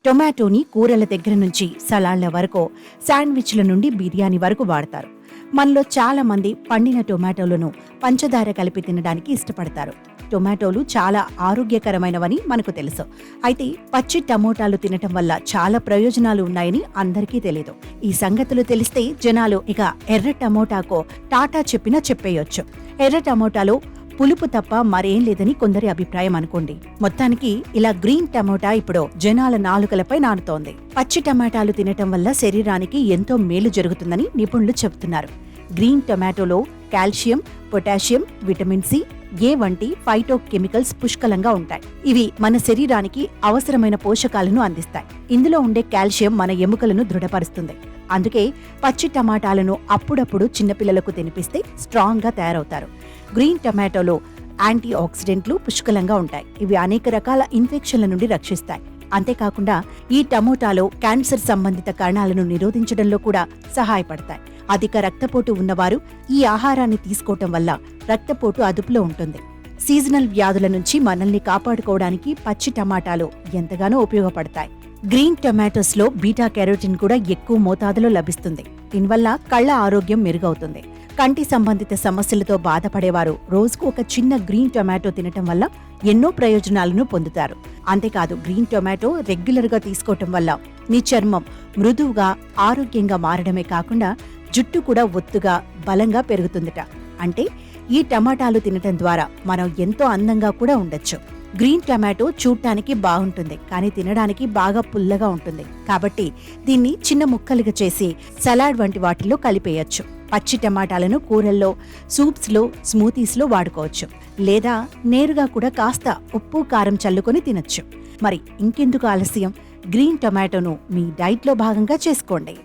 టొమాటోని కూరల దగ్గర నుంచి సలాడ్ల వరకు, శాండ్విచ్ల నుండి బిర్యానీ వరకు వాడతారు. మనలో చాలా మంది పండిన టొమాటోలను పంచదార కలిపి తినడానికి ఇష్టపడతారు. టొమాటోలు చాలా ఆరోగ్యకరమైనవని మనకు తెలుసు. అయితే పచ్చి టమోటాలు తినటం వల్ల చాలా ప్రయోజనాలు ఉన్నాయని అందరికీ తెలియదు. ఈ సంగతులు తెలిస్తే జనాలు ఇక ఎర్ర టమోటాకో టాటా చెప్పినా చెప్పేయొచ్చు. ఎర్ర టమోటాలో పులుపు తప్ప మరేం లేదని కొందరి అభిప్రాయం అనుకోండి. మొత్తానికి ఇలా గ్రీన్ టమోటా ఇప్పుడు జనాల నాలుకలపై నానుతోంది. పచ్చి టమాటాలు తినటం వల్ల శరీరానికి ఎంతో మేలు జరుగుతుందని నిపుణులు చెబుతున్నారు. గ్రీన్ టొమాటోలో calcium, potassium, vitamin C, A వంటి ఫైటో కెమికల్స్ పుష్కలంగా ఉంటాయి. ఇవి మన శరీరానికి అవసరమైన పోషకాలను అందిస్తాయి. ఇందులో ఉండే కాల్షియం మన ఎముకలను దృఢపరుస్తుంది. అందుకే పచ్చి టమాటాలను అప్పుడప్పుడు చిన్నపిల్లలకు తినిపిస్తే స్ట్రాంగ్ గా తయారవుతారు. గ్రీన్ టమాటోలో యాంటీ ఆక్సిడెంట్లు పుష్కలంగా ఉంటాయి. ఇవి అనేక రకాల ఇన్ఫెక్షన్ల నుండి రక్షిస్తాయి. అంతేకాకుండా ఈ టమోటాలో క్యాన్సర్ సంబంధిత కణాలను నిరోధించడంలో కూడా సహాయపడతాయి. అధిక రక్తపోటు ఉన్నవారు ఈ ఆహారాన్ని తీసుకోవటం వల్ల రక్తపోటు అదుపులో ఉంటుంది. సీజనల్ వ్యాధుల నుంచి మనల్ని కాపాడుకోవడానికి పచ్చి టమాటాలు ఎంతగానో ఉపయోగపడతాయి. గ్రీన్ టొమాటోస్ లో బీటా కెరోటిన్ కూడా ఎక్కువ మోతాదులో లభిస్తుంది. దీనివల్ల కళ్ల ఆరోగ్యం మెరుగవుతుంది. కంటి సంబంధిత సమస్యలతో బాధపడేవారు రోజుకు ఒక చిన్న గ్రీన్ టొమాటో తినటం వల్ల ఎన్నో ప్రయోజనాలను పొందుతారు. అంతేకాదు, గ్రీన్ టొమాటో రెగ్యులర్ గా తీసుకోవటం వల్ల మీ చర్మం మృదువుగా, ఆరోగ్యంగా మారడమే కాకుండా జుట్టు కూడా ఒత్తుగా, బలంగా పెరుగుతుందట. అంటే ఈ టమాటాలు తినటం ద్వారా మనం ఎంతో అందంగా కూడా ఉండొచ్చు. గ్రీన్ టమాటో చూడటానికి బాగుంటుంది, కానీ తినడానికి బాగా పుల్లగా ఉంటుంది. కాబట్టి దీన్ని చిన్న ముక్కలుగా చేసి సలాడ్ వంటి వాటిల్లో కలిపేయచ్చు. పచ్చి టమాటాలను కూరల్లో, సూప్స్లో, స్మూతీస్లో వాడుకోవచ్చు. లేదా నేరుగా కూడా కాస్త ఉప్పు, కారం చల్లుకొని తినొచ్చు. మరి ఇంకెందుకు ఆలస్యం? గ్రీన్ టొమాటోను మీ డైట్లో భాగంగా చేసుకోండి.